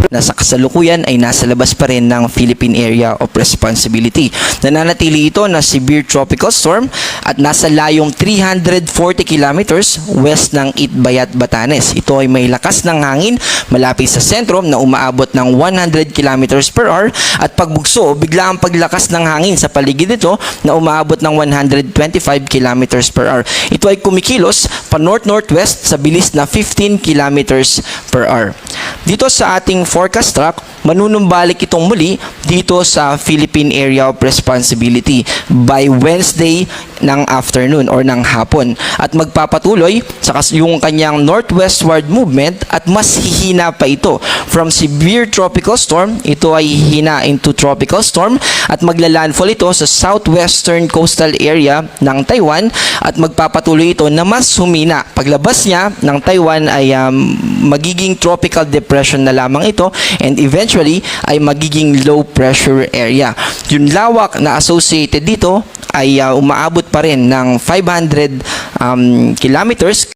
na sa kasalukuyan ay nasa labas pa rin ng Philippine Area of Responsibility. Nananatili ito na severe tropical storm at nasa layong 340 kilometers west ng Itbayat, Batanes. Ito ay may lakas ng hangin malapit sa sentro na umaabot ng 100 kilometers per hour at pagbugso, bigla ang paglakas ng hangin sa paligid nito na umaabot ng 125 kilometers per hour. Ito ay kumikilos pa north-northwest sa bilis na 15 kilometers per hour. Dito sa ating forecast track, manunumbalik itong muli dito sa Philippine Area of Responsibility by Wednesday ng afternoon or ng hapon at magpapatuloy sa yung kanyang northwestward movement at mas hihina pa ito. From severe tropical storm, ito ay hihina into tropical storm at maglalandfall ito sa southwestern coastal area ng Taiwan at magpapatuloy ito na mas humina. Paglabas niya ng Taiwan ay magiging tropical depression na lamang ito and eventually ay magiging low pressure area. Yung lawak na associated dito ay umaabot pa rin ng 500 kilometers